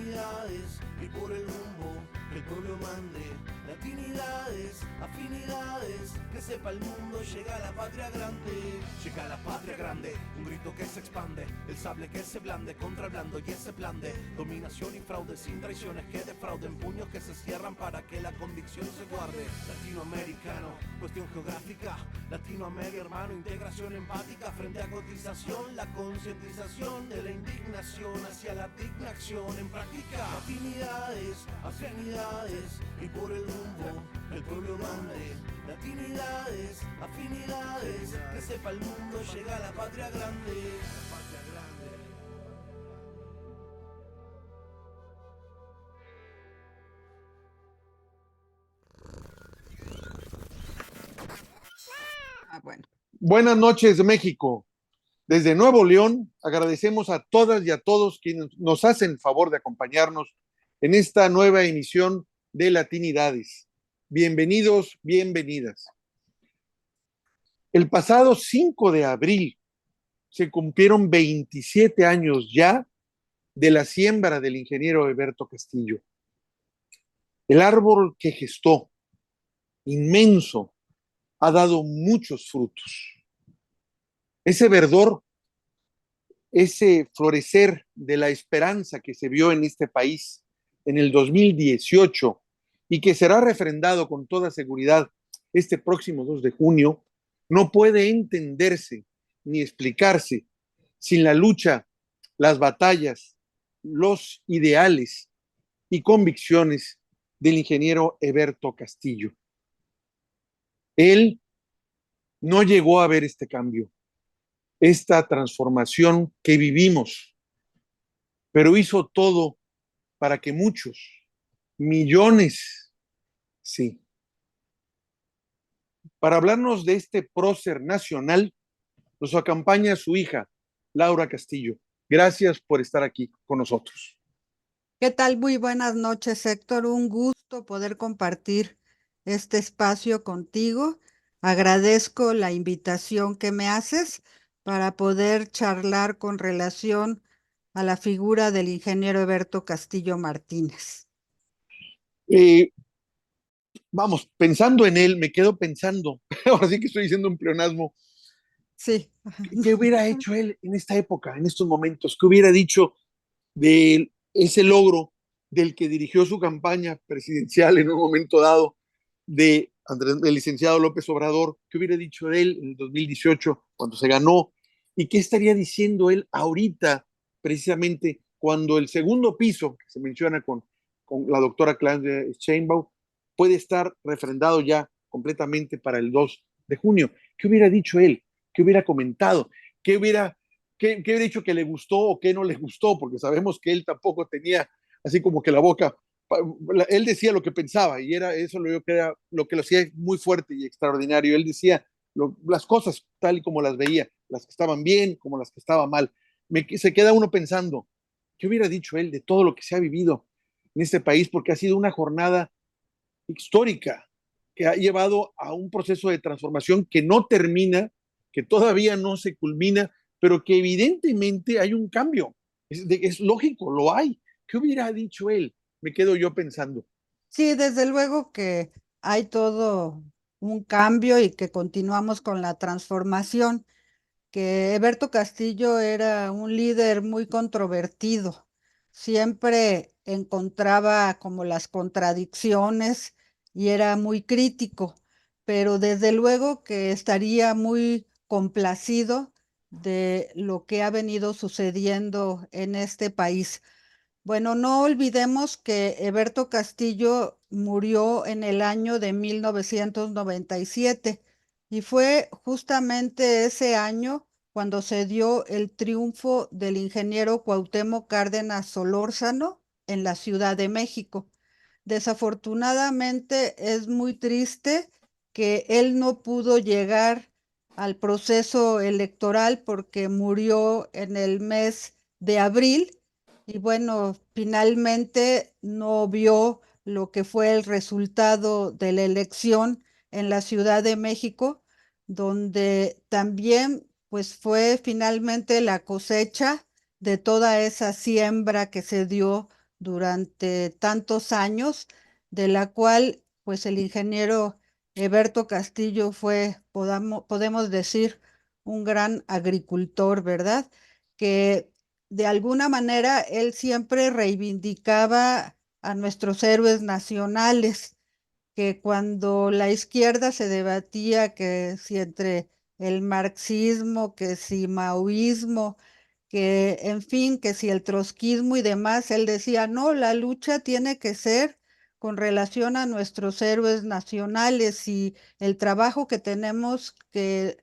Afinidades y por el rumbo que el pueblo mande. Latinidades, afinidades, que sepa el mundo, llega la patria grande. Llega la patria grande, un grito que se expande, el sable que se blande contra el blando y ese plan de dominación y fraude, sin traiciones que defrauden, puños que se cierran para que la convicción se guarde. Latinoamericano, cuestión geográfica, Latinoamérica hermano, integración empática frente a cotización, la concientización de la indignación hacia la digna acción en práctica. Afinidades, afinidades y por el rumbo el pueblo mande. Latinidades, afinidades, que sepa el mundo, llega la patria grande. La patria grande. Bueno. Buenas noches, México. Desde Nuevo León, agradecemos a todas y a todos quienes nos hacen favor de acompañarnos en esta nueva emisión de Latinidades. Bienvenidos, bienvenidas. El pasado 5 de abril se cumplieron 27 años ya de la siembra del ingeniero Eberto Castillo. El árbol que gestó, inmenso, ha dado muchos frutos. Ese verdor, ese florecer de la esperanza que se vio en este país en el 2018 y que será refrendado con toda seguridad este próximo 2 de junio, no puede entenderse ni explicarse sin la lucha, las batallas, los ideales y convicciones del ingeniero Eberto Castillo. Él no llegó a ver este cambio, esta transformación que vivimos, pero hizo todo para que muchos, millones, sí. Para hablarnos de este prócer nacional, nos acompaña su hija, Laura Castillo. Gracias por estar aquí con nosotros. ¿Qué tal? Muy buenas noches, Héctor. Un gusto poder compartir este espacio contigo. Agradezco la invitación que me haces para poder charlar con relación a la figura del ingeniero Eberto Castillo Martínez. Vamos, pensando en él, me quedo pensando, ahora sí que estoy diciendo un pleonasmo. Sí. ¿Qué hubiera hecho él en esta época, en estos momentos? ¿Qué hubiera dicho de ese logro del que dirigió su campaña presidencial en un momento dado, del licenciado López Obrador? ¿Qué hubiera dicho de él en el 2018 cuando se ganó? ¿Y qué estaría diciendo él ahorita, precisamente cuando el segundo piso, que se menciona con la doctora Claudia Sheinbaum, puede estar refrendado ya completamente para el 2 de junio? ¿Qué hubiera dicho él? ¿Qué hubiera comentado? ¿Qué hubiera dicho que le gustó o qué no le gustó? Porque sabemos que él tampoco tenía así como que la boca, él decía lo que pensaba y era eso lo que era lo que lo hacía muy fuerte y extraordinario. Él decía las cosas tal y como las veía, las que estaban bien como las que estaban mal. Se queda uno pensando, ¿qué hubiera dicho él de todo lo que se ha vivido en este país? Porque ha sido una jornada histórica que ha llevado a un proceso de transformación que no termina, que todavía no se culmina, pero que evidentemente hay un cambio. Es lógico, lo hay. ¿Qué hubiera dicho él? Me quedo yo pensando. Sí, desde luego que hay todo un cambio y que continuamos con la transformación, que Eberto Castillo era un líder muy controvertido, siempre encontraba como las contradicciones y era muy crítico, pero desde luego que estaría muy complacido de lo que ha venido sucediendo en este país. Bueno, no olvidemos que Eberto Castillo murió en el año de 1997 y fue justamente ese año cuando se dio el triunfo del ingeniero Cuauhtémoc Cárdenas Solórzano en la Ciudad de México. Desafortunadamente es muy triste que él no pudo llegar al proceso electoral porque murió en el mes de abril. Y bueno, finalmente no vio lo que fue el resultado de la elección en la Ciudad de México, donde también pues fue finalmente la cosecha de toda esa siembra que se dio durante tantos años, de la cual pues el ingeniero Eberto Castillo fue, podemos decir, un gran agricultor, ¿verdad? Que de alguna manera él siempre reivindicaba a nuestros héroes nacionales, que cuando la izquierda se debatía que si entre el marxismo, que si maoísmo, que en fin, que si el trotskismo y demás, él decía, no, la lucha tiene que ser con relación a nuestros héroes nacionales y el trabajo que tenemos que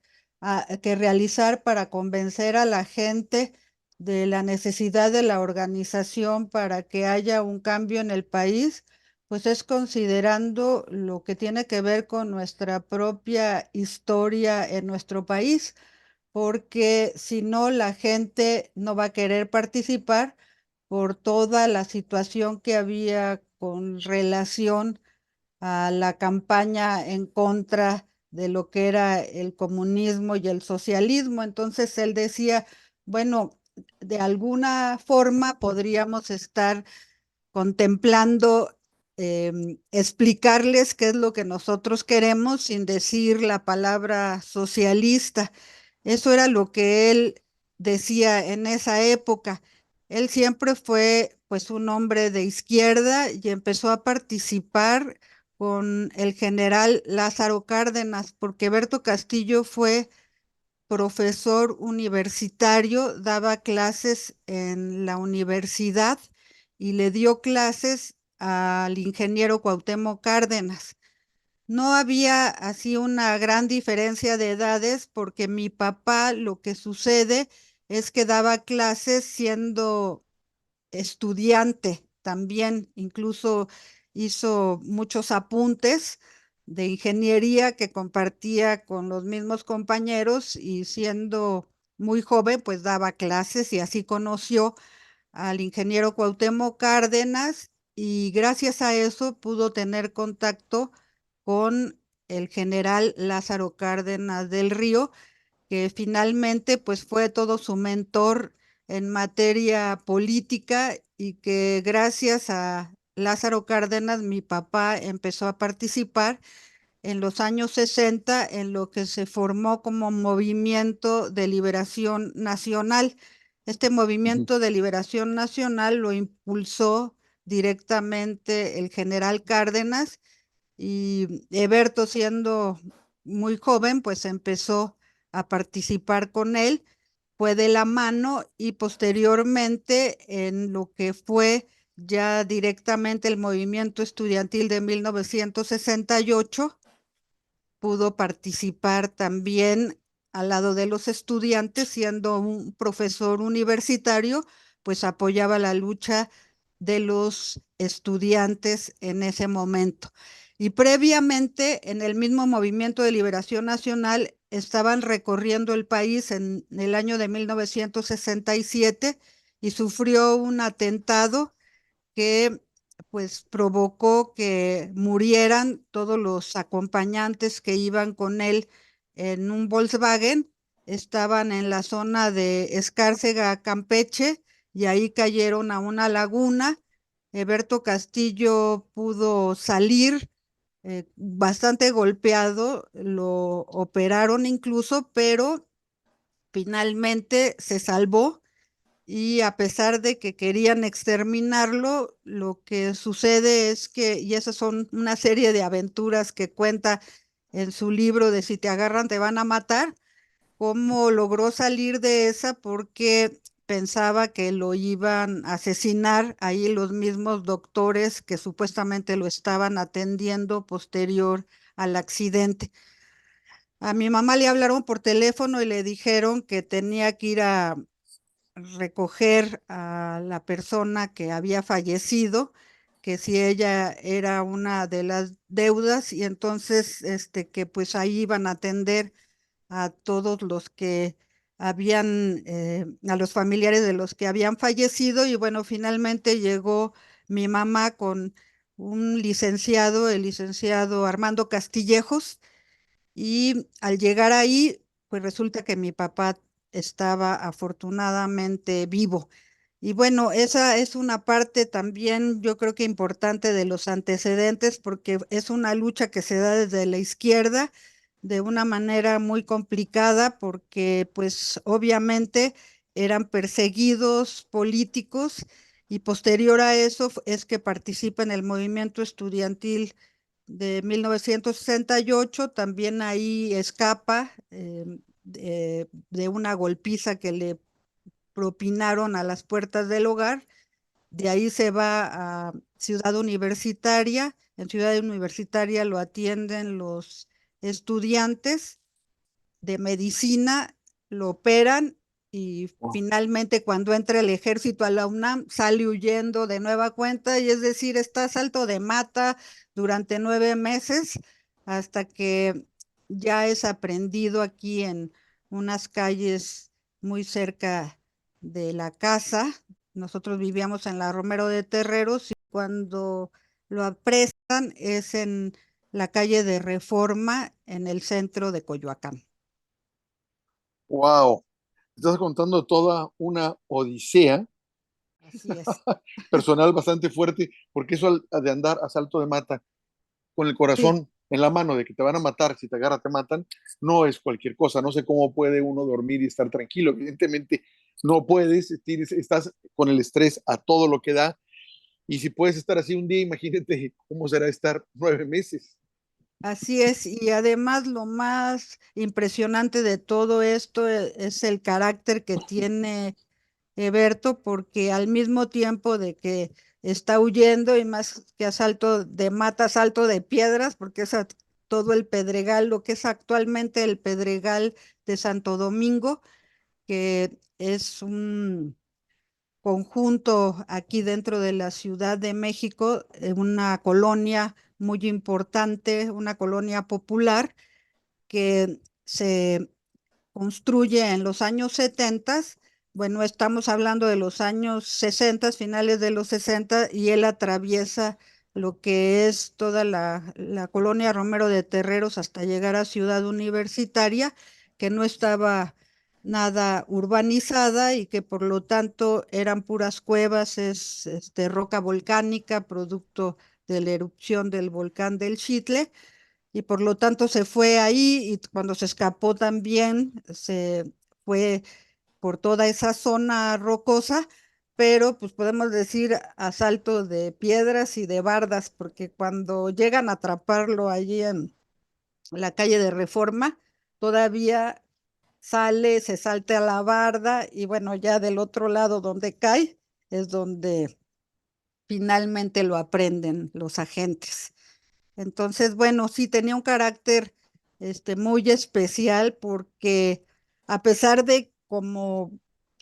realizar para convencer a la gente de la necesidad de la organización para que haya un cambio en el país, pues es considerando lo que tiene que ver con nuestra propia historia en nuestro país, porque si no, la gente no va a querer participar por toda la situación que había con relación a la campaña en contra de lo que era el comunismo y el socialismo. Entonces él decía, bueno, de alguna forma podríamos estar contemplando explicarles qué es lo que nosotros queremos sin decir la palabra socialista. Eso era lo que él decía en esa época. Él siempre fue pues un hombre de izquierda y empezó a participar con el general Lázaro Cárdenas, porque Berto Castillo fue profesor universitario, daba clases en la universidad y le dio clases al ingeniero Cuauhtémoc Cárdenas. No había así una gran diferencia de edades porque mi papá lo que sucede es que daba clases siendo estudiante también, incluso hizo muchos apuntes de ingeniería que compartía con los mismos compañeros y siendo muy joven, pues daba clases y así conoció al ingeniero Cuauhtémoc Cárdenas y gracias a eso pudo tener contacto con el general Lázaro Cárdenas del Río, que finalmente pues fue todo su mentor en materia política y que gracias a Lázaro Cárdenas mi papá empezó a participar en los años 60 en lo que se formó como Movimiento de Liberación Nacional. Este Movimiento de Liberación Nacional lo impulsó directamente el general Cárdenas y Eberto, siendo muy joven, pues empezó a participar con él, fue de la mano y posteriormente en lo que fue ya directamente el movimiento estudiantil de 1968, pudo participar también al lado de los estudiantes, siendo un profesor universitario, pues apoyaba la lucha de los estudiantes en ese momento. Y previamente, en el mismo Movimiento de Liberación Nacional, estaban recorriendo el país en el año de 1967 y sufrió un atentado que pues provocó que murieran todos los acompañantes que iban con él en un Volkswagen. Estaban en la zona de Escárcega, Campeche, y ahí cayeron a una laguna. Eberto Castillo pudo salir bastante golpeado, lo operaron incluso, pero finalmente se salvó y a pesar de que querían exterminarlo, lo que sucede es que, y esas son una serie de aventuras que cuenta en su libro de Si te agarran te van a matar, cómo logró salir de esa porque pensaba que lo iban a asesinar ahí los mismos doctores que supuestamente lo estaban atendiendo posterior al accidente. A mi mamá le hablaron por teléfono y le dijeron que tenía que ir a recoger a la persona que había fallecido, que si ella era una de las deudas y entonces que pues ahí iban a atender a todos los que habían, a los familiares de los que habían fallecido y bueno, finalmente llegó mi mamá con un licenciado, el licenciado Armando Castillejos, y al llegar ahí, pues resulta que mi papá estaba afortunadamente vivo. Y bueno, esa es una parte también, yo creo que importante de los antecedentes, porque es una lucha que se da desde la izquierda de una manera muy complicada, porque pues obviamente eran perseguidos políticos y posterior a eso es que participa en el movimiento estudiantil de 1968, también ahí escapa de una golpiza que le propinaron a las puertas del hogar. De ahí se va a Ciudad Universitaria. En Ciudad Universitaria lo atienden los estudiantes de medicina, lo operan y Oh, finalmente cuando entra el ejército a la UNAM sale huyendo de nueva cuenta, y es decir, está a salto de mata durante 9 meses hasta que ya es aprendido aquí en unas calles muy cerca de la casa. Nosotros vivíamos en la Romero de Terreros y cuando lo apresan es en la calle de Reforma en el centro de Coyoacán. wow, estás contando toda una odisea Así es. personal bastante fuerte, porque eso de andar a salto de mata con el Sí, corazón en la mano de que te van a matar, si te agarran te matan, no es cualquier cosa. No sé cómo puede uno dormir y estar tranquilo. Evidentemente no puedes, estás con el estrés a todo lo que da. Y si puedes estar así un día, imagínate cómo será estar 9 meses. así es. Y además lo más impresionante de todo esto es el carácter que tiene Eberto, porque al mismo tiempo de que está huyendo y más que asalto de mata, asalto de piedras, porque es todo el Pedregal, lo que es actualmente el Pedregal de Santo Domingo, que es un conjunto aquí dentro de la Ciudad de México, una colonia muy importante, una colonia popular que se construye en los años 70. Bueno, estamos hablando de los años 60, finales de los 60, y él atraviesa lo que es toda la colonia Romero de Terreros hasta llegar a Ciudad Universitaria, que no estaba nada urbanizada y que por lo tanto eran puras cuevas, es roca volcánica, producto de la erupción del volcán del Chitle, y por lo tanto se fue ahí, y cuando se escapó también se fue por toda esa zona rocosa, pero pues podemos decir a salto de piedras y de bardas, porque cuando llegan a atraparlo allí en la calle de Reforma, todavía sale, se salta a la barda y bueno, ya del otro lado donde cae es donde finalmente lo aprenden los agentes. Entonces, bueno, sí tenía un carácter muy especial porque a pesar de, como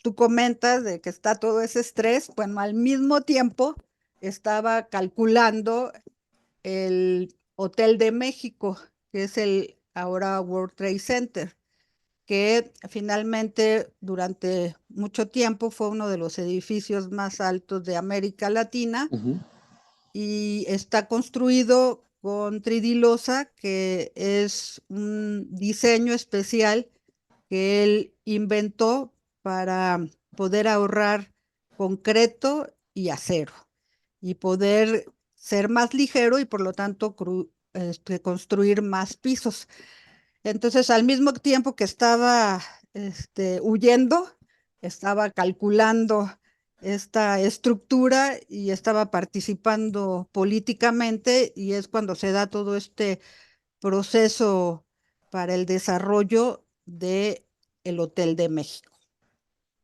tú comentas, de que está todo ese estrés, bueno, al mismo tiempo estaba calculando el Hotel de México, que es el ahora World Trade Center, que finalmente durante mucho tiempo fue uno de los edificios más altos de América Latina Ujú. y está construido con tridilosa, que es un diseño especial que él inventó para poder ahorrar concreto y acero y poder ser más ligero y por lo tanto construir más pisos. Entonces, al mismo tiempo que estaba huyendo, estaba calculando esta estructura y estaba participando políticamente, y es cuando se da todo este proceso para el desarrollo de el Hotel de México.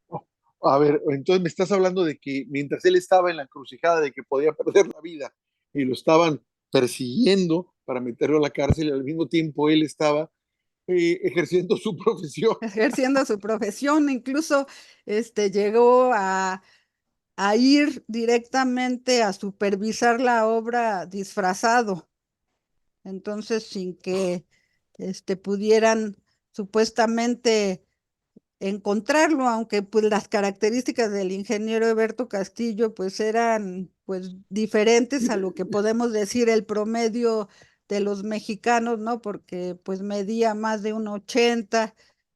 Oh, a ver, entonces me estás hablando de que mientras él estaba en la encrucijada de que podía perder la vida y lo estaban persiguiendo para meterlo a la cárcel, al mismo tiempo él estaba ejerciendo su profesión. Ejerciendo su profesión, incluso llegó a ir directamente a supervisar la obra disfrazado. Entonces, sin que pudieran supuestamente encontrarlo, aunque pues las características del ingeniero Eberto Castillo pues eran pues diferentes a lo que podemos decir el promedio de los mexicanos, ¿no? Porque pues medía más de 1,80,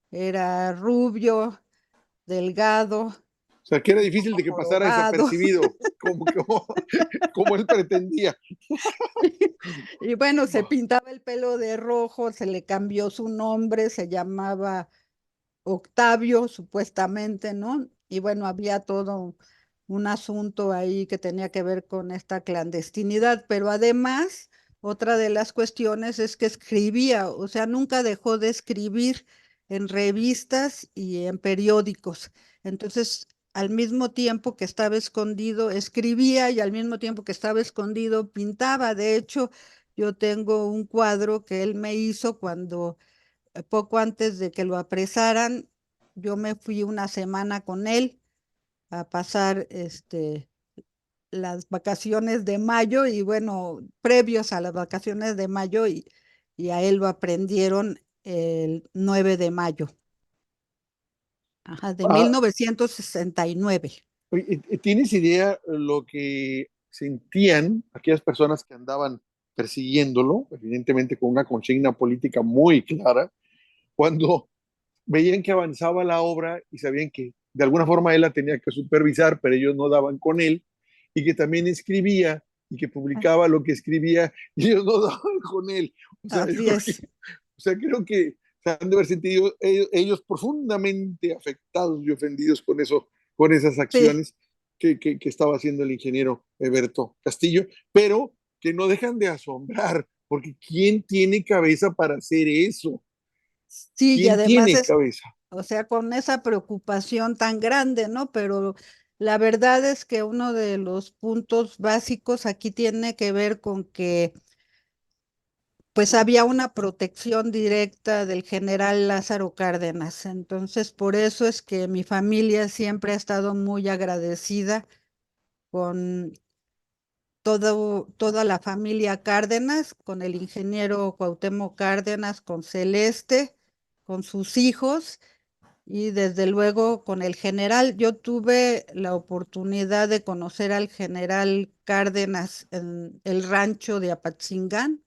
era rubio, delgado. O sea, que era difícil de que pasara jorobado. desapercibido, como, como él pretendía. Y bueno, se pintaba el pelo de rojo, se le cambió su nombre, se llamaba Octavio, supuestamente, ¿no? Y bueno, había todo un asunto ahí que tenía que ver con esta clandestinidad, pero además, otra de las cuestiones es que escribía, o sea, nunca dejó de escribir en revistas y en periódicos. Entonces, al mismo tiempo que estaba escondido, escribía y al mismo tiempo que estaba escondido, pintaba. De hecho, yo tengo un cuadro que él me hizo cuando poco antes de que lo apresaran, yo me fui una semana con él a pasar las vacaciones de mayo y bueno, previos a las vacaciones de mayo y a él lo aprendieron el 9 de mayo, ajá, de Ah, 1969. oye, ¿tienes idea lo que sentían aquellas personas que andaban persiguiéndolo, evidentemente con una consigna política muy clara, cuando veían que avanzaba la obra y sabían que de alguna forma él la tenía que supervisar, pero ellos no daban con él, y que también escribía y que publicaba lo que escribía y ellos no daban con él? O sea, yo Así creo que, es. o sea, creo que se han de haber sentido ellos profundamente afectados y ofendidos con eso, con esas Sí, acciones que estaba haciendo el ingeniero Eberto Castillo, pero que no dejan de asombrar, porque ¿quién tiene cabeza para hacer eso? sí, y ¿Quién además tiene es, cabeza? o sea, con esa preocupación tan grande, ¿no? Pero la verdad es que uno de los puntos básicos aquí tiene que ver con que pues había una protección directa del general Lázaro Cárdenas. Entonces, por eso es que mi familia siempre ha estado muy agradecida con toda la familia Cárdenas, con el ingeniero Cuauhtémoc Cárdenas, con Celeste, con sus hijos y desde luego con el general. Yo tuve la oportunidad de conocer al general Cárdenas en el rancho de Apatzingán,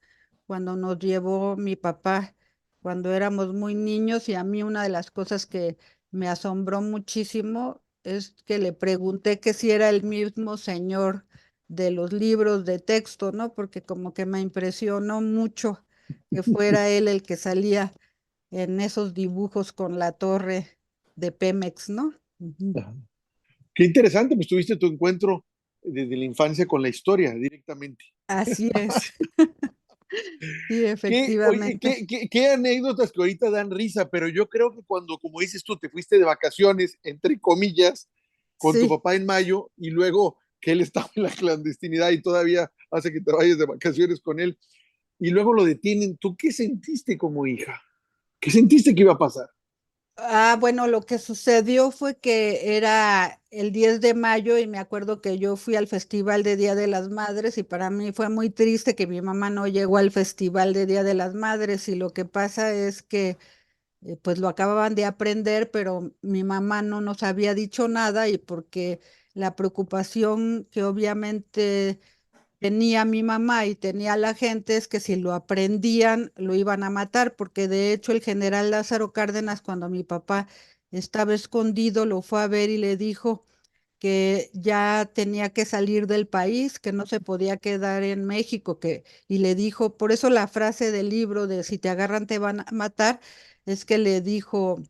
cuando nos llevó mi papá, cuando éramos muy niños, y a mí una de las cosas que me asombró muchísimo es que le pregunté que si era el mismo señor de los libros de texto, ¿no? Porque como que me impresionó mucho que fuera él el que salía en esos dibujos con la torre de Pemex, ¿no? Ujú. Ajá. Qué interesante, pues tuviste tu encuentro desde la infancia con la historia directamente. Así es, sí, Oye, efectivamente. qué anécdotas que ahorita dan risa, pero yo creo que cuando, como dices tú, te fuiste de vacaciones, entre comillas, con tu Sí. papá en mayo y luego que él estaba en la clandestinidad y todavía hace que te vayas de vacaciones con él y luego lo detienen, ¿tú qué sentiste como hija? ¿Qué sentiste que iba a pasar? Ah, bueno, lo que sucedió fue que era el 10 de mayo y me acuerdo que yo fui al Festival de Día de las Madres y para mí fue muy triste que mi mamá no llegó al Festival de Día de las Madres y lo que pasa es que pues lo acababan de aprender, pero mi mamá no nos había dicho nada y porque la preocupación que obviamente tenía mi mamá y tenía la gente es que si lo aprendían lo iban a matar, porque de hecho el general Lázaro Cárdenas cuando mi papá estaba escondido lo fue a ver y le dijo que ya tenía que salir del país, que no se podía quedar en México, y le dijo, por eso la frase del libro de si te agarran te van a matar, es que le dijo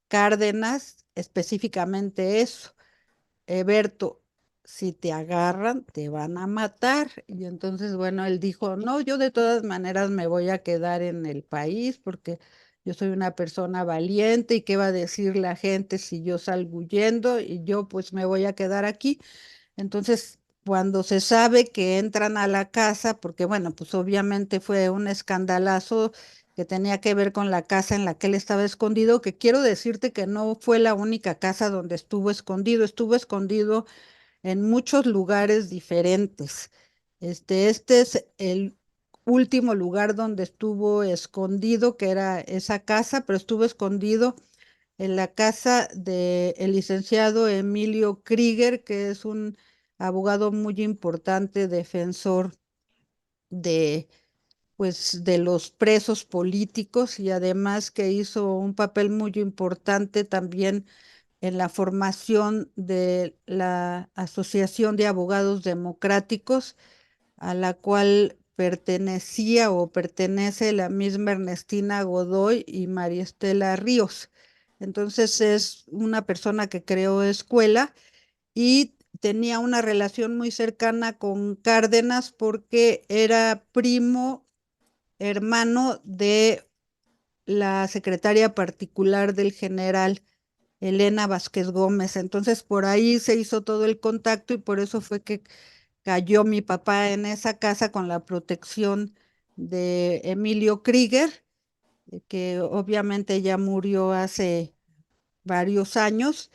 Cárdenas específicamente eso. Berto, si te agarran, te van a matar. Y entonces, bueno, él dijo, no, yo de todas maneras me voy a quedar en el país porque yo soy una persona valiente y qué va a decir la gente si yo salgo huyendo y yo pues me voy a quedar aquí. Entonces, cuando se sabe que entran a la casa, porque bueno, pues obviamente fue un escandalazo que tenía que ver con la casa en la que él estaba escondido, que quiero decirte que no fue la única casa donde estuvo escondido en muchos lugares diferentes. Este es el último lugar donde estuvo escondido, que era esa casa, pero estuvo escondido en la casa del licenciado Emilio Krieger, que es un abogado muy importante, defensor de, pues, de los presos políticos y además que hizo un papel muy importante también en la formación de la Asociación de Abogados Democráticos, a la cual pertenecía o pertenece la misma Ernestina Godoy y María Estela Ríos. Entonces es una persona que creó escuela y tenía una relación muy cercana con Cárdenas porque era primo hermano de la secretaria particular del general Elena Vázquez Gómez. Entonces por ahí se hizo todo el contacto y por eso fue que cayó mi papá en esa casa con la protección de Emilio Krieger, que obviamente ya murió hace varios años,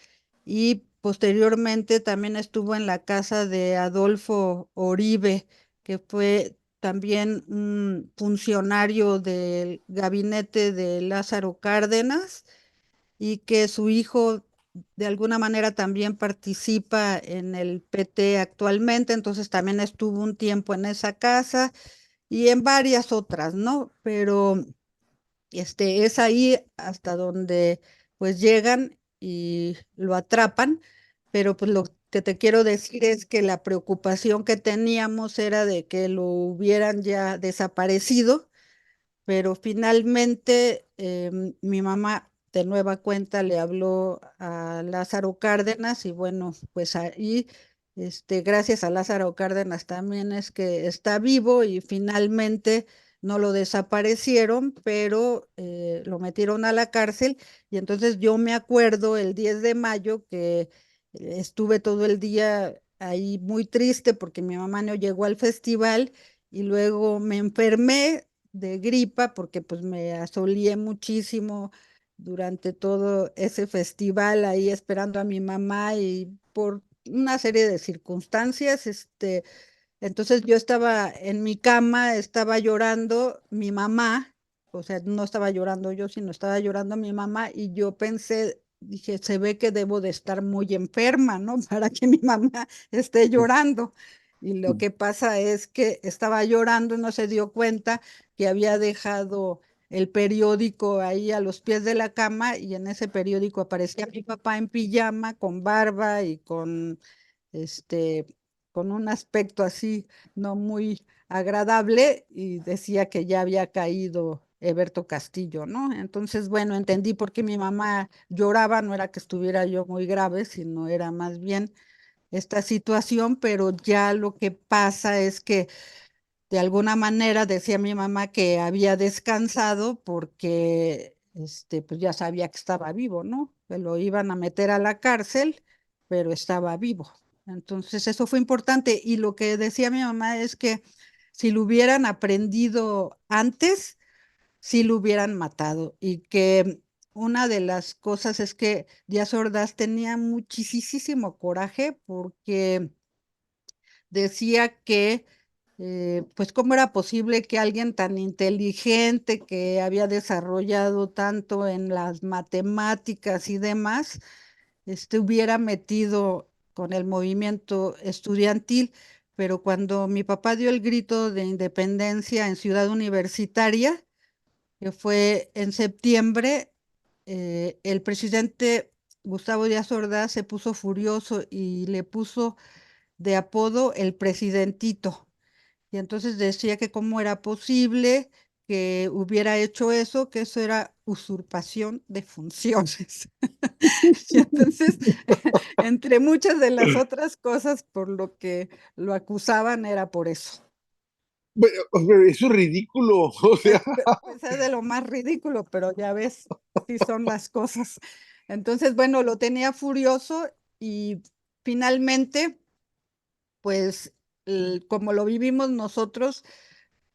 y posteriormente también estuvo en la casa de Adolfo Oribe, que fue también un funcionario del gabinete de Lázaro Cárdenas y que su hijo de alguna manera también participa en el PT actualmente, entonces también estuvo un tiempo en esa casa y en varias otras, ¿no? Pero es ahí hasta donde pues llegan y lo atrapan, pero pues lo que te quiero decir es que la preocupación que teníamos era de que lo hubieran ya desaparecido, pero finalmente mi mamá de nueva cuenta le habló a Lázaro Cárdenas y bueno, pues ahí, gracias a Lázaro Cárdenas también es que está vivo y finalmente no lo desaparecieron, pero lo metieron a la cárcel y entonces yo me acuerdo el 10 de mayo que estuve todo el día ahí muy triste porque mi mamá no llegó al festival y luego me enfermé de gripa porque pues me asolié muchísimo durante todo ese festival ahí esperando a mi mamá y por una serie de circunstancias, entonces yo estaba en mi cama, estaba llorando mi mamá, o sea, no estaba llorando yo, sino estaba llorando mi mamá y yo pensé, dije, se ve que debo de estar muy enferma, ¿no? Para que mi mamá esté llorando. Y lo que pasa es que estaba llorando y no se dio cuenta que había dejado el periódico ahí a los pies de la cama y en ese periódico aparecía mi papá en pijama, con barba y este, con un aspecto así no muy agradable y decía que ya había caído Eberto Castillo, ¿no? Entonces, bueno, entendí por qué mi mamá lloraba, no era que estuviera yo muy grave, sino era más bien esta situación, pero ya lo que pasa es que de alguna manera decía mi mamá que había descansado porque pues ya sabía que estaba vivo, ¿no? Que lo iban a meter a la cárcel, pero estaba vivo. Entonces eso fue importante y lo que decía mi mamá es que si lo hubieran aprendido antes, sí lo hubieran matado y que una de las cosas es que Díaz Ordaz tenía muchísimo coraje porque decía que, pues, cómo era posible que alguien tan inteligente que había desarrollado tanto en las matemáticas y demás, hubiera metido con el movimiento estudiantil, pero cuando mi papá dio el grito de independencia en Ciudad Universitaria, que fue en septiembre, el presidente Gustavo Díaz Ordaz se puso furioso y le puso de apodo el presidentito. Y entonces decía que cómo era posible que hubiera hecho eso, que eso era usurpación de funciones. Y entonces, entre muchas de las otras cosas por lo que lo acusaban era por eso. Bueno, eso es ridículo, o sea, Pues es de lo más ridículo, pero ya ves, sí son las cosas. Entonces, bueno, lo tenía furioso y finalmente pues como lo vivimos nosotros,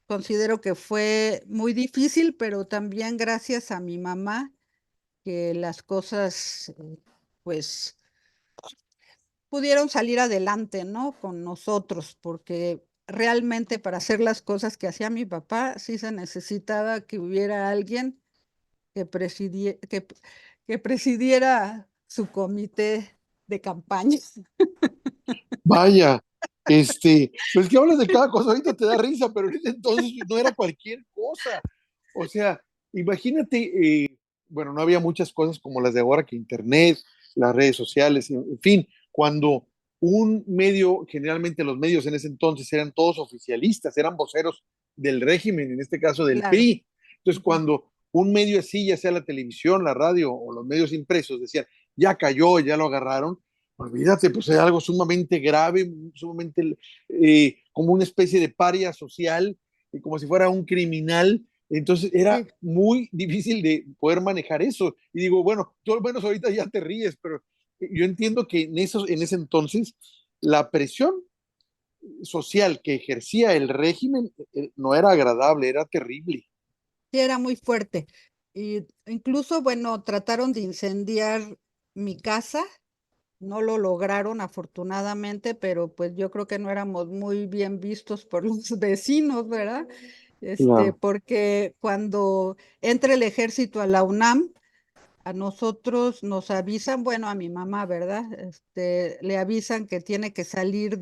considero que fue muy difícil, pero también gracias a mi mamá que las cosas pues pudieron salir adelante, ¿no? Con nosotros, porque realmente para hacer las cosas que hacía mi papá, sí se necesitaba que hubiera alguien que presidiera su comité de campaña. vaya, pues que hablas de cada cosa, ahorita te da risa, pero en ese entonces no era cualquier cosa. O sea, imagínate, bueno, no había muchas cosas como las de ahora, que internet, las redes sociales, en fin, cuando un medio, generalmente los medios en ese entonces eran todos oficialistas, eran voceros del régimen, en este caso del Claro. PRI. Entonces, cuando un medio así, ya sea la televisión, la radio o los medios impresos, decían, ya cayó, ya lo agarraron, olvídate, pues es algo sumamente grave, sumamente como una especie de paria social, como si fuera un criminal. Entonces era Sí, muy difícil de poder manejar eso. Y digo, bueno, tú al menos ahorita ya te ríes, pero yo entiendo que en ese entonces la presión social que ejercía el régimen no era agradable, era terrible. sí, era muy fuerte. Y incluso, bueno, trataron de incendiar mi casa. No lo lograron afortunadamente, pero pues yo creo que no éramos muy bien vistos por los vecinos, ¿verdad? Claro, Porque cuando entra el ejército a la UNAM, a nosotros nos avisan, bueno, a mi mamá, ¿verdad? Le avisan que tiene que salir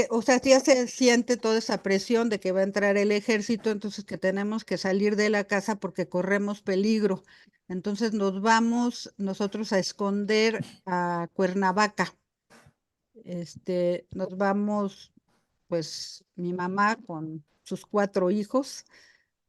o sea, ya se siente toda esa presión de que va a entrar el ejército, entonces que tenemos que salir de la casa porque corremos peligro. Entonces nos vamos nosotros a esconder a Cuernavaca. Nos vamos, pues mi mamá con sus 4 hijos,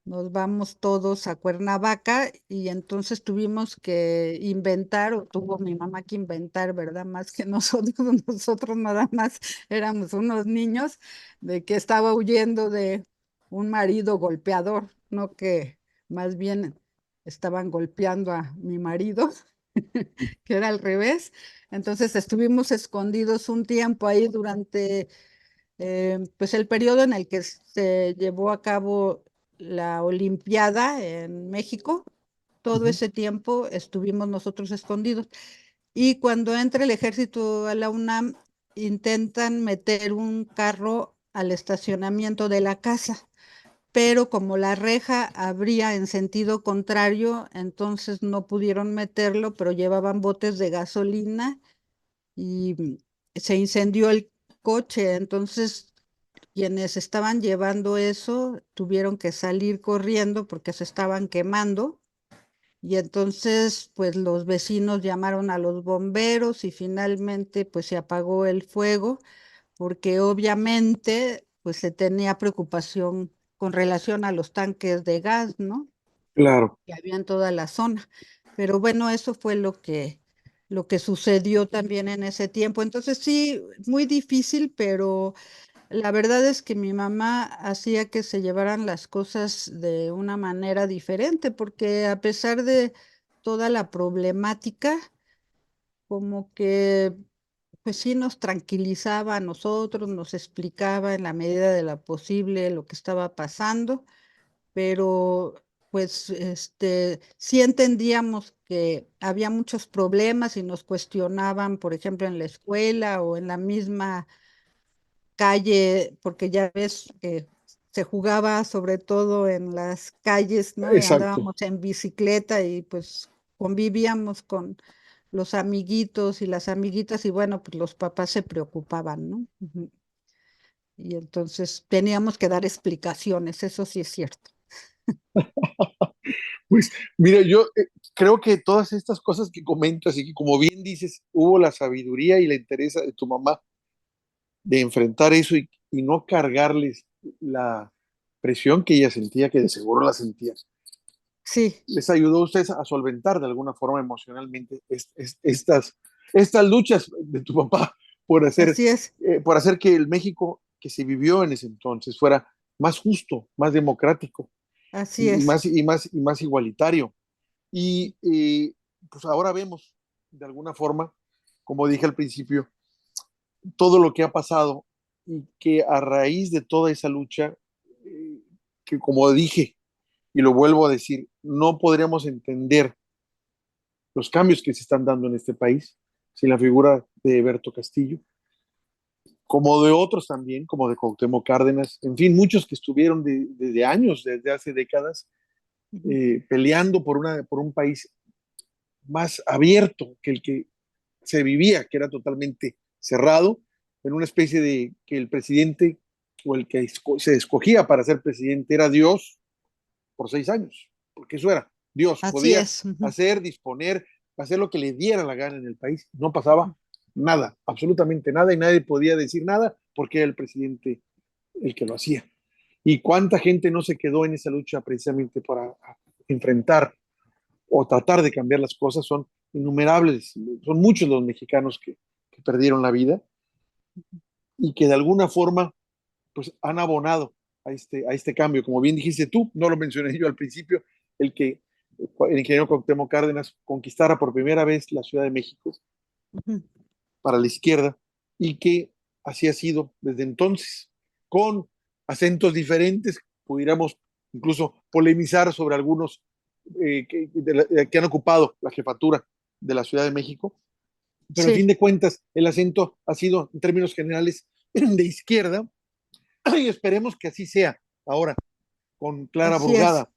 nos vamos todos a Cuernavaca y entonces tuvimos que inventar, o tuvo mi mamá que inventar, ¿verdad? Más que nosotros, nosotros nada más éramos unos niños, de que estaba huyendo de un marido golpeador, no que más bien estaban golpeando a mi marido, que era al revés. Entonces estuvimos escondidos un tiempo ahí durante pues el periodo en el que se llevó a cabo la Olimpiada en México. Todo uh-huh. ese tiempo estuvimos nosotros escondidos. Y cuando entra el ejército a la UNAM, intentan meter un carro al estacionamiento de la casa, pero como la reja abría en sentido contrario, entonces no pudieron meterlo, pero llevaban botes de gasolina y se incendió el coche. Entonces quienes estaban llevando eso tuvieron que salir corriendo porque se estaban quemando. Y entonces, pues los vecinos llamaron a los bomberos y finalmente, pues se apagó el fuego, porque obviamente, pues se tenía preocupación con relación a los tanques de gas, ¿no? Claro. Que había en toda la zona. Pero bueno, eso fue lo que sucedió también en ese tiempo. Entonces sí, muy difícil, pero la verdad es que mi mamá hacía que se llevaran las cosas de una manera diferente, porque a pesar de toda la problemática, como que pues sí nos tranquilizaba a nosotros, nos explicaba en la medida de lo posible lo que estaba pasando, pero pues sí entendíamos que había muchos problemas y nos cuestionaban, por ejemplo, en la escuela o en la misma calle, porque ya ves que se jugaba sobre todo en las calles, ¿no? Y Exacto. andábamos en bicicleta y pues convivíamos con los amiguitos y las amiguitas y bueno, pues los papás se preocupaban, ¿no? Ujú. Y entonces teníamos que dar explicaciones, eso sí es cierto. Pues mira, yo creo que todas estas cosas que comentas y que como bien dices, hubo la sabiduría y la entereza de tu mamá de enfrentar eso y no cargarles la presión que ella sentía, que de seguro la sentía. Sí, Les ayudó a ustedes a solventar de alguna forma emocionalmente estas luchas de tu papá así es, por hacer que el México que se vivió en ese entonces fuera más justo, más democrático así es. y más igualitario. Y pues ahora vemos, de alguna forma, como dije al principio, todo lo que ha pasado y que a raíz de toda esa lucha, eh, que como dije y lo vuelvo a decir, no podríamos entender los cambios que se están dando en este país sin la figura de Berto Castillo, como de otros también, como de Cuauhtémoc Cárdenas, en fin, muchos que estuvieron desde años, desde hace décadas, Ujú. peleando por un país más abierto que el que se vivía, que era totalmente cerrado, en una especie de que el presidente o el que se escogía para ser presidente era Dios por 6 años, porque eso era, Dios Así podía es. Ujú. hacer, disponer, hacer lo que le diera la gana en el país. No pasaba nada, absolutamente nada, y nadie podía decir nada porque era el presidente el que lo hacía. ¿Y cuánta gente no se quedó en esa lucha precisamente para enfrentar o tratar de cambiar las cosas? Son innumerables, son muchos los mexicanos que perdieron la vida y que de alguna forma pues han abonado a este cambio. Como bien dijiste tú, no lo mencioné yo al principio, el que el ingeniero Cuauhtémoc Cárdenas conquistara por primera vez la Ciudad de México para la izquierda y que así ha sido desde entonces, con acentos diferentes, pudiéramos incluso polemizar sobre algunos que han ocupado la jefatura de la Ciudad de México, pero al fin Sí, de cuentas el acento ha sido en términos generales de izquierda y esperemos que así sea ahora con Clara así es. Brugada.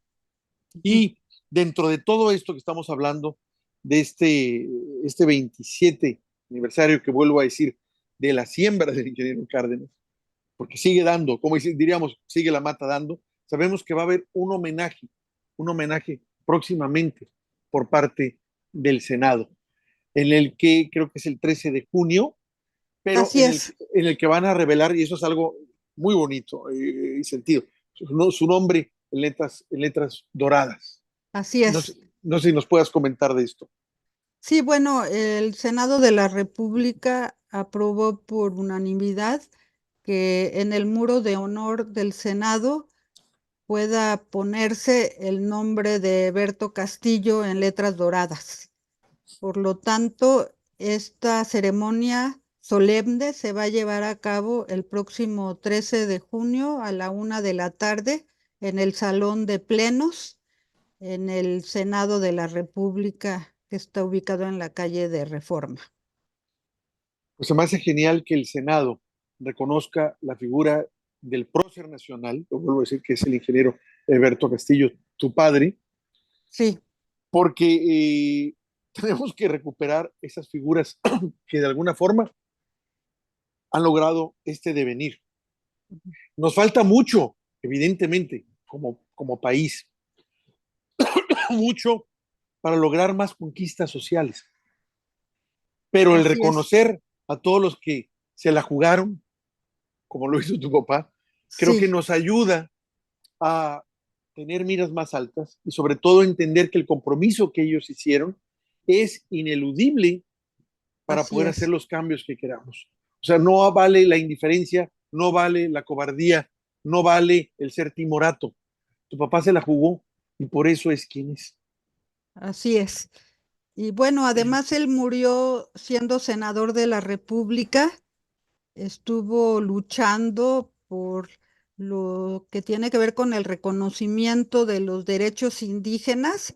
Y dentro de todo esto que estamos hablando, de este 27 aniversario que vuelvo a decir, de la siembra del ingeniero Cárdenas, porque sigue dando, como diríamos, sigue la mata dando, sabemos que va a haber un homenaje próximamente por parte del Senado, en el que creo que es el 13 de junio, pero Así es, en el que van a revelar, y eso es algo muy bonito y sentido, su nombre en letras doradas. así No sé, es. no sé si nos puedas comentar de esto. Sí, bueno, el Senado de la República aprobó por unanimidad que en el muro de honor del Senado pueda ponerse el nombre de Berto Castillo en letras doradas. Por lo tanto, esta ceremonia solemne se va a llevar a cabo el próximo 13 de junio a la 1 de la tarde en el Salón de Plenos, en el Senado de la República, que está ubicado en la calle de Reforma. Pues se me hace genial que el Senado reconozca la figura del prócer nacional, lo vuelvo a decir que es el ingeniero Alberto Castillo, tu padre, Sí, porque tenemos que recuperar esas figuras que de alguna forma han logrado este devenir. Nos falta mucho, evidentemente, como país, mucho para lograr más conquistas sociales, pero el así es. reconocer a todos los que se la jugaron, como lo hizo tu papá, creo que Sí, nos ayuda a tener miras más altas y sobre todo entender que el compromiso que ellos hicieron es ineludible para así poder hacer es. los cambios que queramos. O sea, no vale la indiferencia, no vale la cobardía, no vale el ser timorato. Tu papá se la jugó y por eso es quien es. Así es. Y bueno, además él murió siendo senador de la República, estuvo luchando por lo que tiene que ver con el reconocimiento de los derechos indígenas,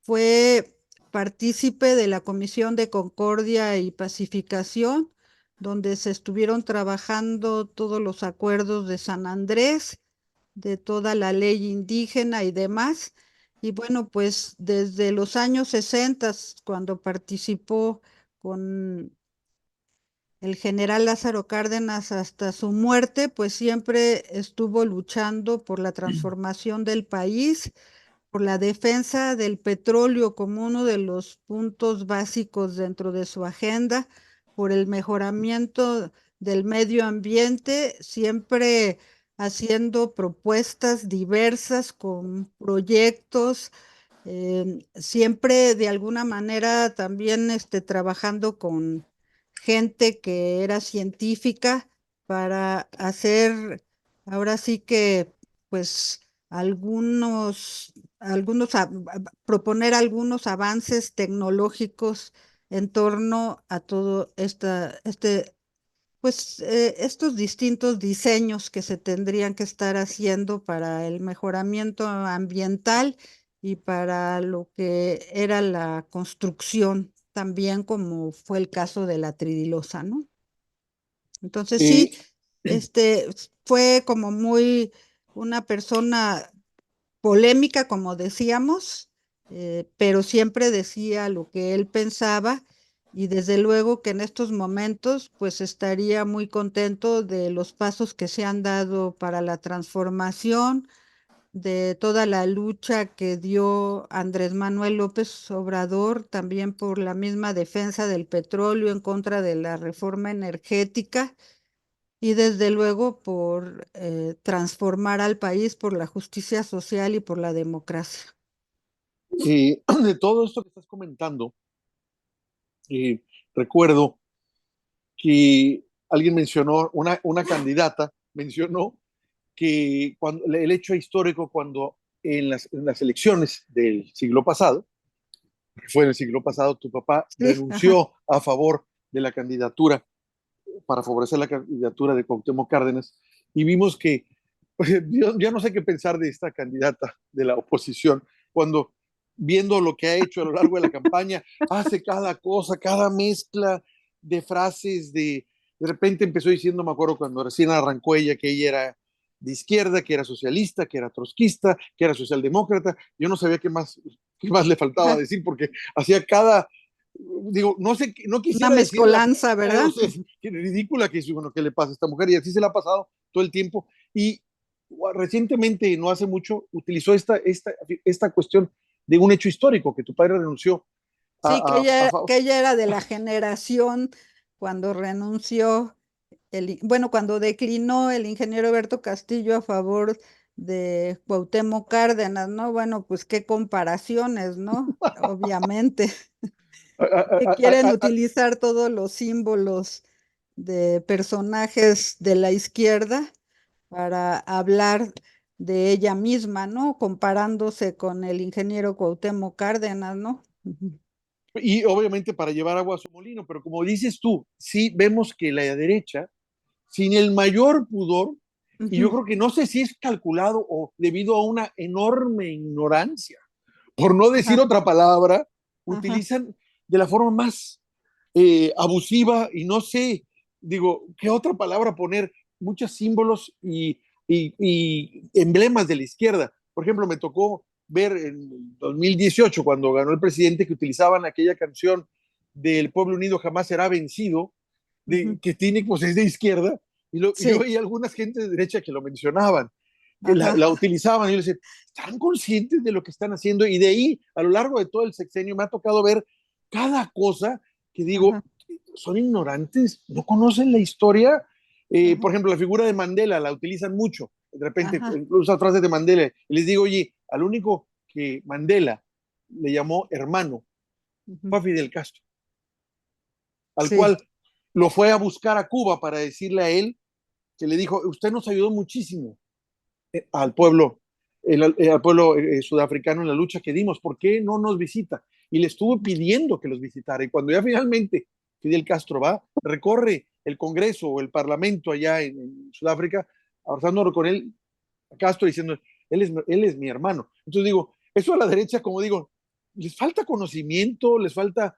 fue partícipe de la Comisión de Concordia y Pacificación, donde se estuvieron trabajando todos los acuerdos de San Andrés, de toda la ley indígena y demás. Y bueno, pues desde los años 60, cuando participó con el general Lázaro Cárdenas hasta su muerte, pues siempre estuvo luchando por la transformación del país, por la defensa del petróleo como uno de los puntos básicos dentro de su agenda, por el mejoramiento del medio ambiente, siempre haciendo propuestas diversas con proyectos, siempre de alguna manera también trabajando con gente que era científica para hacer, ahora sí que, pues, proponer algunos avances tecnológicos en torno a todo estos distintos diseños que se tendrían que estar haciendo para el mejoramiento ambiental y para lo que era la construcción, también como fue el caso de la tridilosa, ¿no? Entonces sí, Eh, fue como muy una persona polémica, como decíamos, pero siempre decía lo que él pensaba y desde luego que en estos momentos pues estaría muy contento de los pasos que se han dado para la transformación, de toda la lucha que dio Andrés Manuel López Obrador, también por la misma defensa del petróleo en contra de la reforma energética y desde luego por transformar al país por la justicia social y por la democracia. De todo esto que estás comentando, recuerdo que alguien mencionó, una candidata mencionó que cuando, el hecho histórico cuando en las elecciones del siglo pasado, que fue en el siglo pasado, tu papá Sí, ajá. renunció a favor de la candidatura, para favorecer la candidatura de Cuauhtémoc Cárdenas, y vimos que, pues, yo ya no sé qué pensar de esta candidata de la oposición, cuando viendo lo que ha hecho a lo largo de la campaña, hace cada cosa, cada mezcla de frases, de repente empezó diciendo, me acuerdo cuando recién arrancó ella, que ella era de izquierda, que era socialista, que era trotskista, que era socialdemócrata, yo no sabía qué más le faltaba Ajá. decir, porque hacía cada, digo, no sé, no Una quisiera decir la, mezcolanza, pero ¿verdad? es que ridícula que es, bueno, ¿qué le pasa a esta mujer? Y así se la ha pasado todo el tiempo. Y recientemente, no hace mucho, utilizó esta cuestión de un hecho histórico, que tu padre renunció Sí, a que ella era de la generación cuando renunció, bueno, cuando declinó el ingeniero Alberto Castillo a favor de Cuauhtémoc Cárdenas, ¿no? Bueno, pues qué comparaciones, ¿no? Obviamente, que quieren utilizar todos los símbolos de personajes de la izquierda para hablar de ella misma, ¿no? Comparándose con el ingeniero Cuauhtémoc Cárdenas, ¿no? Ujú. y obviamente para llevar agua a su molino, pero como dices tú, sí vemos que la derecha, sin el mayor pudor, y yo Ujú. creo que no sé si es calculado o debido a una enorme ignorancia, por no decir Ajá, otra palabra, ajá. utilizan de la forma más abusiva y no sé, digo, ¿qué otra palabra poner? Muchos símbolos y emblemas de la izquierda. Por ejemplo, me tocó ver en 2018, cuando ganó el presidente, que utilizaban aquella canción del Pueblo Unido Jamás Será Vencido, Ujú. que tiene, pues es de izquierda, y yo Sí, veía algunas gente de derecha que lo mencionaban, que ajá, la utilizaban, y yo les decía, ¿están conscientes de lo que están haciendo? Y de ahí, a lo largo de todo el sexenio, me ha tocado ver cada cosa que digo, ajá, son ignorantes, no conocen la historia. ajá, Por ejemplo, la figura de Mandela la utilizan mucho, de repente ajá. usan frases de Mandela, y les digo, oye, al único que Mandela le llamó hermano Ujú. fue a Fidel Castro, al Sí, cual lo fue a buscar a Cuba para decirle a él que le dijo, usted nos ayudó muchísimo al pueblo, al pueblo sudafricano en la lucha que dimos, ¿por qué no nos visita? Y le estuvo pidiendo que los visitara. Y cuando ya finalmente Fidel Castro va, recorre el Congreso o el Parlamento allá en Sudáfrica, abrazándolo con él, a Castro, diciendo, él es mi hermano. Entonces digo, eso a la derecha, como digo, les falta conocimiento, les falta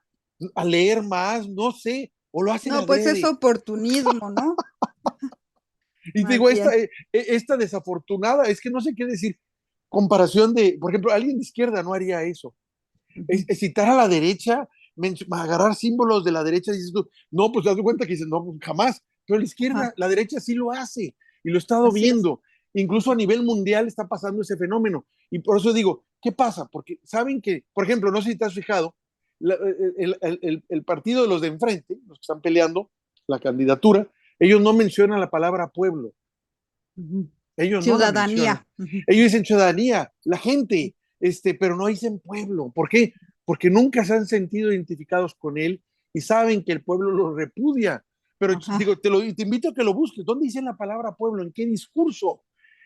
a leer más, no sé, o lo hacen no, pues es adrede. oportunismo, ¿no? Y Más digo, bien. esta desafortunada, es que no sé qué decir, comparación de, por ejemplo, alguien de izquierda no haría eso. Ujú. Es citar a la derecha, agarrar símbolos de la derecha, dices tú, no, pues te das cuenta que dices, no, pues, jamás. Pero la Ajá, izquierda, la derecha sí lo hace y lo he estado así es. viendo. Incluso a nivel mundial está pasando ese fenómeno. Y por eso digo, ¿qué pasa? Porque saben que, por ejemplo, no sé si te has fijado, el partido de los de enfrente, los que están peleando la candidatura, ellos no mencionan la palabra pueblo. Ujú. Ellos no la mencionan. Ciudadanía. Ujú. Ellos dicen ciudadanía, la gente, pero no dicen pueblo. ¿Por qué? Porque nunca se han sentido identificados con él y saben que el pueblo los repudia. Pero Ajá, digo, te invito a que lo busques. ¿Dónde dicen la palabra pueblo? ¿En qué discurso?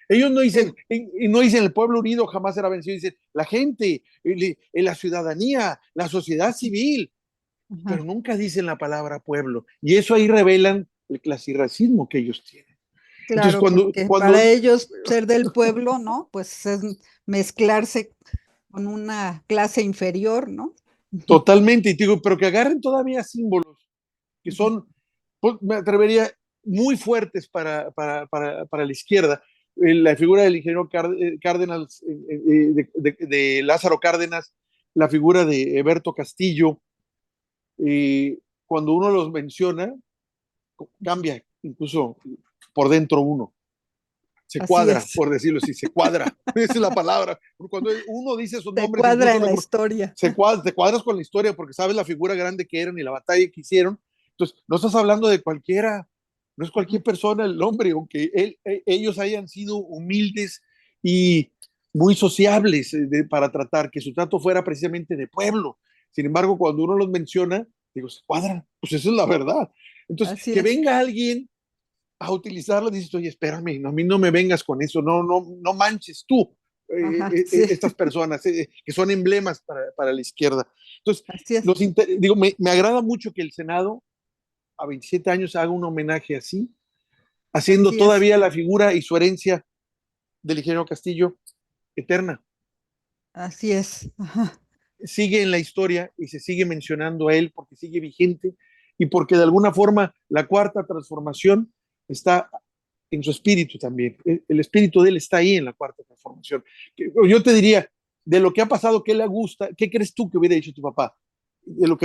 Ellos no dicen, sí. y no dicen el pueblo unido jamás será vencido, dicen la gente, la ciudadanía, la sociedad civil, pero Ajá. nunca dicen la palabra pueblo. Y eso ahí revelan el clasirracismo que ellos tienen. Entonces, Claro, porque para cuando ellos ser del pueblo, ¿no? Pues es mezclarse con una clase inferior, ¿no? Ujú. totalmente, y te digo, pero que agarren todavía símbolos que Ujú. son, pues, me atrevería, muy fuertes para la izquierda. La figura del ingeniero Cárdenas, de Lázaro Cárdenas, la figura de Eberto Castillo, cuando uno los menciona, cambia incluso por dentro uno. se Así cuadra, es, por decirlo así, se cuadra. Esa es la palabra. Cuando uno dice esos se nombres, cuadra incluso en la historia. te cuadras con la historia porque sabes la figura grande que eran y la batalla que hicieron. Entonces, no estás hablando de cualquiera, no es cualquier persona el hombre, aunque ellos hayan sido humildes y muy sociables para tratar, que su trato fuera precisamente de pueblo. Sin embargo, cuando uno los menciona, digo, se cuadran, pues esa es la verdad. Entonces, Así que es, venga alguien a utilizarlo, dices, oye, espérame, no, a mí no me vengas con eso, no manches tú ajá, sí, estas personas que son emblemas para la izquierda. Entonces, así es, digo, me agrada mucho que el Senado a 27 años haga un homenaje así, haciendo así es, todavía la figura y su herencia del ingeniero Castillo eterna. así es, ajá, Sigue en la historia y se sigue mencionando a él porque sigue vigente y porque de alguna forma la cuarta transformación está en su espíritu también. El espíritu de él está ahí en la cuarta transformación. Yo te diría, de lo que ha pasado, ¿qué le gusta? ¿Qué crees tú que hubiera dicho tu papá? De lo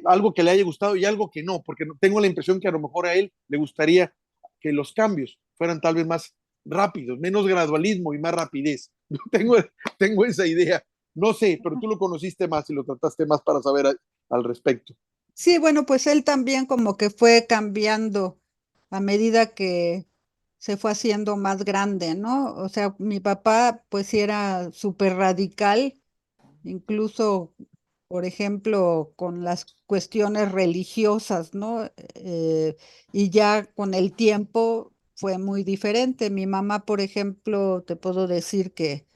algo que le haya gustado y algo que no, porque tengo la impresión que a lo mejor a él le gustaría que los cambios fueran tal vez más rápidos, menos gradualismo y más rapidez. Yo tengo esa idea. No sé, pero tú lo conociste más y lo trataste más para saber al respecto. sí, bueno, pues él también como que fue cambiando a medida que se fue haciendo más grande, ¿no? O sea, mi papá pues sí era súper radical, incluso, por ejemplo, con las cuestiones religiosas, ¿no? Y ya con el tiempo fue muy diferente. Mi mamá, por ejemplo, te puedo decir que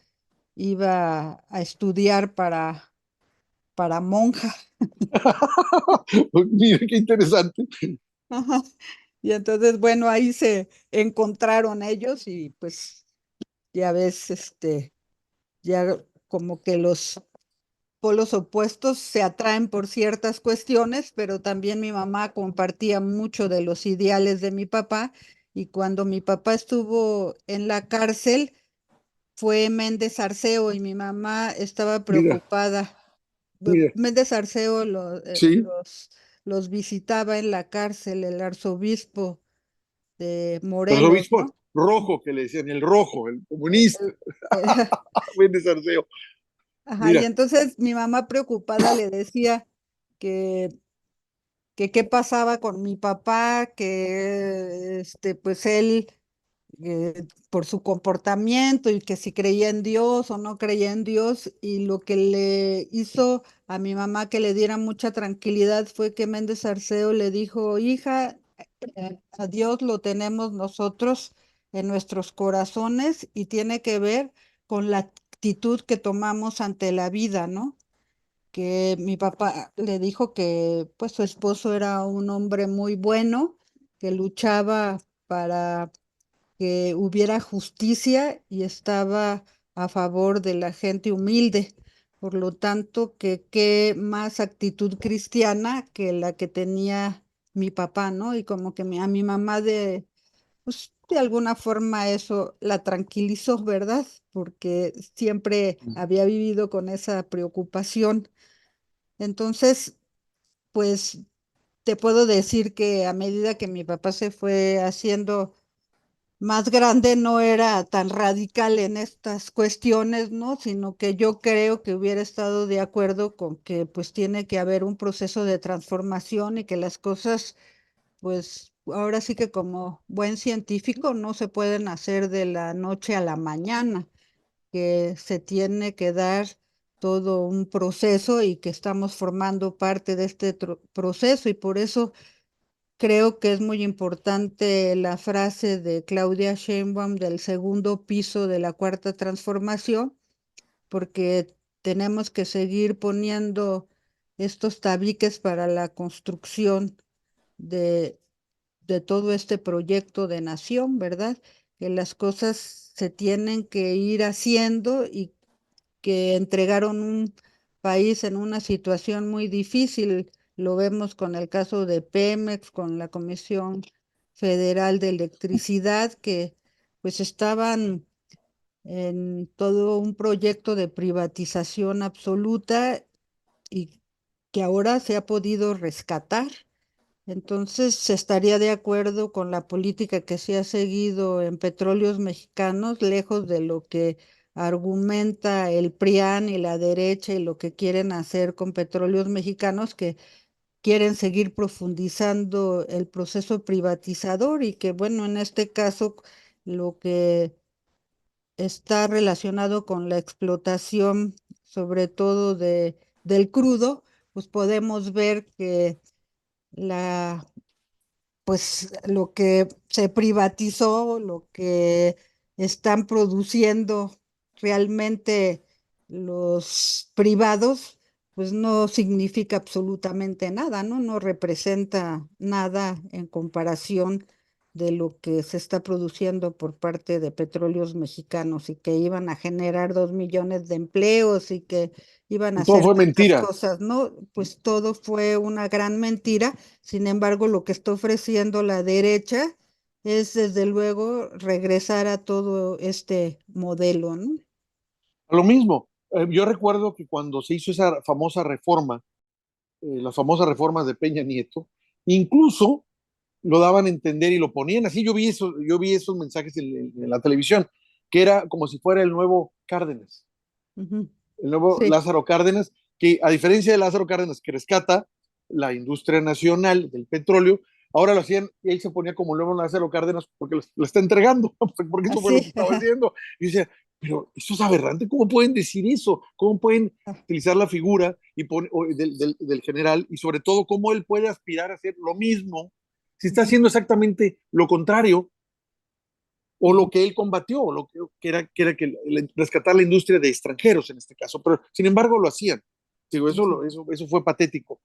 iba a estudiar para monja. Mira qué interesante. Ajá. Y entonces, bueno, ahí se encontraron ellos y pues ya ves, ya como que los polos opuestos se atraen por ciertas cuestiones, pero también mi mamá compartía mucho de los ideales de mi papá y cuando mi papá estuvo en la cárcel fue Méndez Arceo y mi mamá estaba Mira, preocupada. mira. Méndez Arceo Sí, los visitaba en la cárcel, el arzobispo de el Morelos, obispo ¿no? rojo que le decían, el rojo, el Eh, comunista, el- eh, Méndez Arceo. Ajá, y Mira, entonces mi mamá preocupada le decía que, que qué pasaba con mi papá, que pues él por su comportamiento y que si creía en Dios o no creía en Dios, y lo que le hizo a mi mamá que le diera mucha tranquilidad fue que Méndez Arceo le dijo, hija, a Dios lo tenemos nosotros en nuestros corazones y tiene que ver con la actitud que tomamos ante la vida, ¿no? Que mi papá le dijo que pues su esposo era un hombre muy bueno, que luchaba para que hubiera justicia y estaba a favor de la gente humilde. Por lo tanto, que qué más actitud cristiana que la que tenía mi papá, ¿no? Y como que a mi mamá pues de alguna forma eso la tranquilizó, ¿verdad? Porque siempre había vivido con esa preocupación. Entonces, pues te puedo decir que a medida que mi papá se fue haciendo más grande no era tan radical en estas cuestiones, ¿no? Sino que yo creo que hubiera estado de acuerdo con que pues tiene que haber un proceso de transformación y que las cosas, pues ahora sí que como buen científico no se pueden hacer de la noche a la mañana, que se tiene que dar todo un proceso y que estamos formando parte de este proceso y por eso creo que es muy importante la frase de Claudia Sheinbaum del segundo piso de la cuarta transformación, porque tenemos que seguir poniendo estos tabiques para la construcción de, de todo este proyecto de nación, ¿verdad? Que las cosas se tienen que ir haciendo y que entregaron un país en una situación muy difícil. Lo vemos con el caso de Pemex, con la Comisión Federal de Electricidad, que pues estaban en todo un proyecto de privatización absoluta y que ahora se ha podido rescatar. Entonces, se estaría de acuerdo con la política que se ha seguido en Petróleos Mexicanos, lejos de lo que argumenta el PRIAN y la derecha y lo que quieren hacer con Petróleos Mexicanos, que quieren seguir profundizando el proceso privatizador y que, bueno, en este caso, lo que está relacionado con la explotación, sobre todo del crudo, pues podemos ver que la pues lo que se privatizó, lo que están produciendo realmente los privados, pues no significa absolutamente nada, ¿no? No representa nada en comparación de lo que se está produciendo por parte de Petróleos Mexicanos y que iban a generar 2 millones de empleos y que iban a Y todo hacer fue tantas mentira. cosas, ¿no? Pues todo fue una gran mentira. Sin embargo, lo que está ofreciendo la derecha es desde luego regresar a todo este modelo, ¿no? Lo mismo, yo recuerdo que cuando se hizo esa famosa reforma, las famosas reformas de Peña Nieto, incluso lo daban a entender y lo ponían así. Yo vi esos mensajes en la televisión, que era como si fuera el nuevo Cárdenas, Ujú. el nuevo Sí, Lázaro Cárdenas, que a diferencia de Lázaro Cárdenas, que rescata la industria nacional del petróleo, ahora lo hacían y él se ponía como el nuevo Lázaro Cárdenas porque lo está entregando, porque eso fue lo que así. estaba haciendo. Y yo decía, pero esto es aberrante, ¿cómo pueden decir eso? ¿Cómo pueden utilizar la figura del general y sobre todo cómo él puede aspirar a hacer lo mismo si está Ujú, haciendo exactamente lo contrario o lo ujú. que él combatió, o lo que rescatar la industria de extranjeros en este caso, pero sin embargo lo hacían. Digo, Ujú. eso fue patético.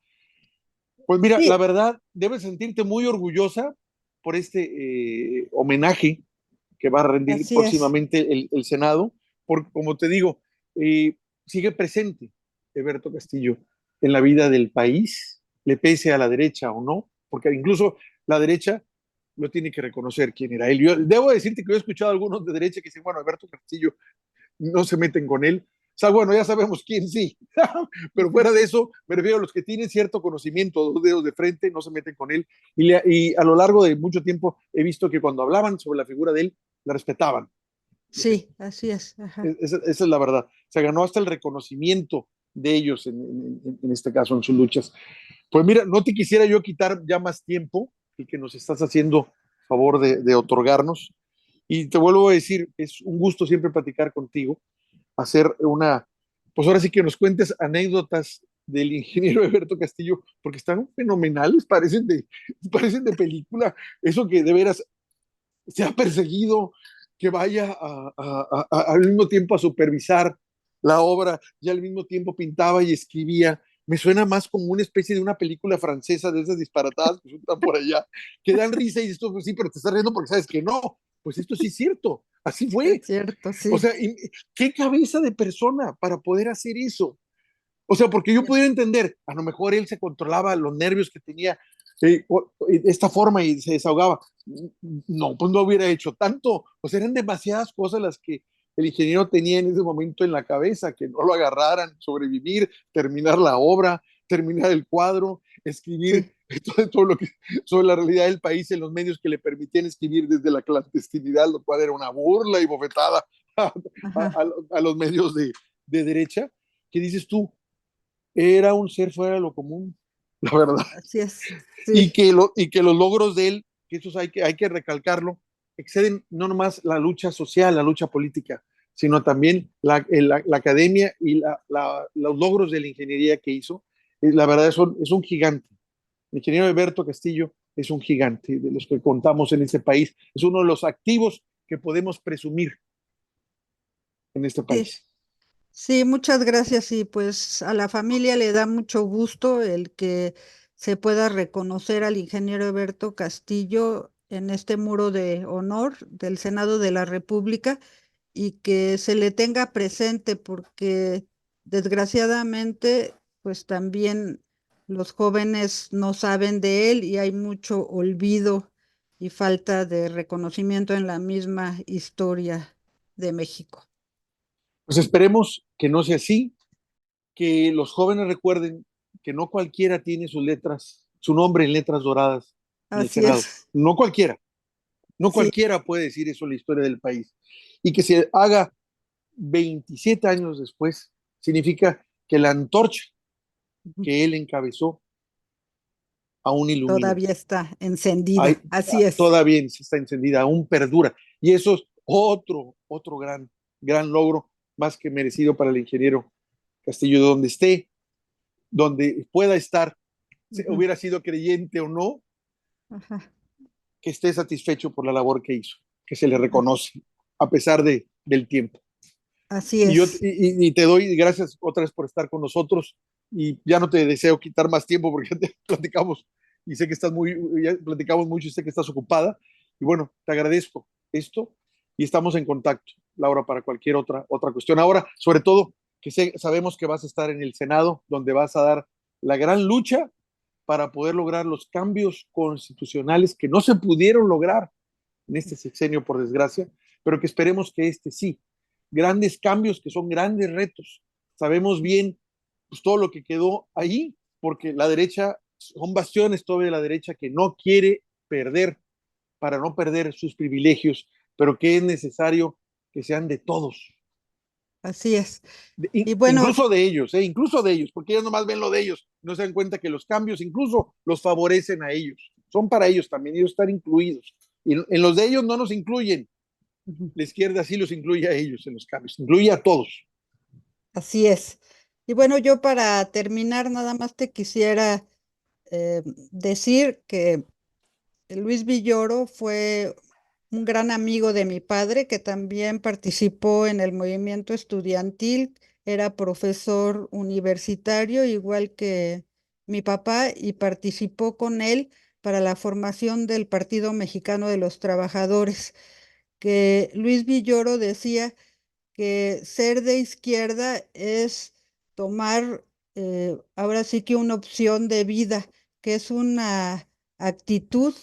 Pues mira, la Sí, verdad, debes sentirte muy orgullosa por este homenaje que va a rendir así es. próximamente el Senado, porque como te digo, eh, sigue presente Eberto Castillo en la vida del país, le pese a la derecha o no, porque incluso la derecha lo tiene que reconocer quién era él. Yo debo decirte que yo he escuchado a algunos de derecha que dicen, bueno, Alberto Castillo no se meten con él. O sea, bueno, ya sabemos quién sí, pero Ujú. fuera de eso, me refiero a los que tienen cierto conocimiento, dos dedos de frente, no se meten con él. Y a lo largo de mucho tiempo he visto que cuando hablaban sobre la figura de él, la respetaban. Sí, así es. Ajá. Esa es la verdad. Se ganó hasta el reconocimiento de ellos en este caso, en sus luchas. Pues mira, no te quisiera yo quitar ya más tiempo y que nos estás haciendo favor de otorgarnos. Y te vuelvo a decir, es un gusto siempre platicar contigo, hacer pues ahora sí que nos cuentes anécdotas del ingeniero Alberto Castillo, porque están fenomenales, parecen de película, eso que de veras se ha perseguido, que vaya al mismo tiempo a supervisar la obra y al mismo tiempo pintaba y escribía. Me suena más como una especie de una película francesa de esas disparatadas que están por allá, que dan risa y esto, pues sí, pero te estás riendo porque sabes que no. Pues esto sí es cierto, así Es fue. cierto, O sí. sea, ¿qué cabeza de persona para poder hacer eso? O sea, porque yo pudiera entender, a lo mejor él se controlaba los nervios que tenía de esta forma y se desahogaba. No, pues no hubiera hecho tanto. O sea, eran demasiadas cosas las que el ingeniero tenía en ese momento en la cabeza, que no lo agarraran, sobrevivir, terminar la obra, terminar el cuadro, escribir Sí. todo lo que sobre la realidad del país en los medios que le permitían escribir desde la clandestinidad, lo cual era una burla y bofetada a, Ajá. a los medios de derecha. ¿Qué dices tú? Era un ser fuera de lo común, la verdad. Así es. Sí. Y que los logros de él, que eso hay que recalcarlo, exceden no nomás la lucha social, la lucha política, sino también la academia y los logros de la ingeniería que hizo. La verdad es un gigante. El ingeniero Alberto Castillo es un gigante de los que contamos en este país. Es uno de los activos que podemos presumir en este Sí. país. Sí, muchas gracias. Y pues a la familia le da mucho gusto el que se pueda reconocer al ingeniero Eberto Castillo en este muro de honor del Senado de la República y que se le tenga presente porque desgraciadamente pues también los jóvenes no saben de él y hay mucho olvido y falta de reconocimiento en la misma historia de México. Pues esperemos que no sea así, que los jóvenes recuerden que no cualquiera tiene sus letras su nombre en letras doradas en el Así Senado. es. No cualquiera, no Sí, cualquiera puede decir eso en la historia del país. Y que se haga 27 años después, significa que la antorcha que él encabezó aún ilumina. todavía está Hay, encendida. Así es. todavía está encendida, aún perdura. Y eso es otro gran logro, más que merecido para el ingeniero Castillo, donde esté, donde pueda estar, Ujú. hubiera sido creyente o no, Ajá. que esté satisfecho por la labor que hizo, que se le reconoce, a pesar del tiempo. Así Y yo es. te doy gracias otra vez por estar con nosotros y ya no te deseo quitar más tiempo porque ya te platicamos y sé que ya platicamos mucho y sé que estás ocupada. Y bueno, te agradezco esto y estamos en contacto, Laura, para cualquier otra cuestión. Ahora, sobre todo, que sabemos que vas a estar en el Senado, donde vas a dar la gran lucha para poder lograr los cambios constitucionales que no se pudieron lograr en este sexenio, por desgracia, pero que esperemos que este sí. Grandes cambios que son grandes retos. Sabemos bien pues, todo lo que quedó ahí, porque la derecha, son bastiones todavía de la derecha que no quiere perder para no perder sus privilegios, pero que es necesario que sean de todos, Así es. Y bueno, incluso de ellos, porque ellos nomás ven lo de ellos, no se dan cuenta que los cambios incluso los favorecen a ellos, son para ellos también, ellos están incluidos. Y en los de ellos no nos incluyen, la izquierda sí los incluye a ellos en los cambios, incluye a todos. así es. Y bueno, yo para terminar, nada más te quisiera eh, decir que Luis Villoro fue un gran amigo de mi padre, que también participó en el movimiento estudiantil, era profesor universitario, igual que mi papá, y participó con él para la formación del Partido Mexicano de los Trabajadores, que Luis Villoro decía que ser de izquierda es tomar, ahora sí que una opción de vida, que es una actitud,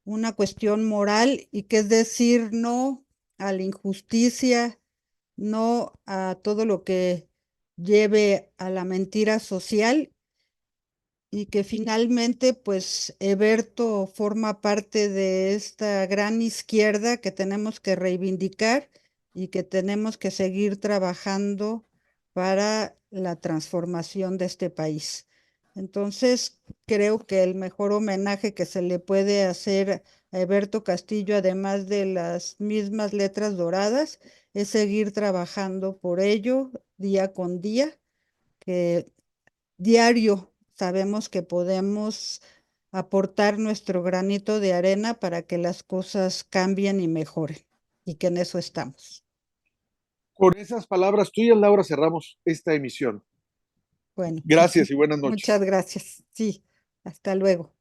una cuestión moral, y que es decir no a la injusticia, no a todo lo que lleve a la mentira social, y que finalmente pues Eberto forma parte de esta gran izquierda que tenemos que reivindicar y que tenemos que seguir trabajando para la transformación de este país. Entonces, creo que el mejor homenaje que se le puede hacer a Eberto Castillo, además de las mismas letras doradas, es seguir trabajando por ello día con día, que diario sabemos que podemos aportar nuestro granito de arena para que las cosas cambien y mejoren, y que en eso estamos. Con esas palabras tuyas, Laura, cerramos esta emisión. Bueno, Gracias y buenas muchas noches. gracias. Sí, hasta luego.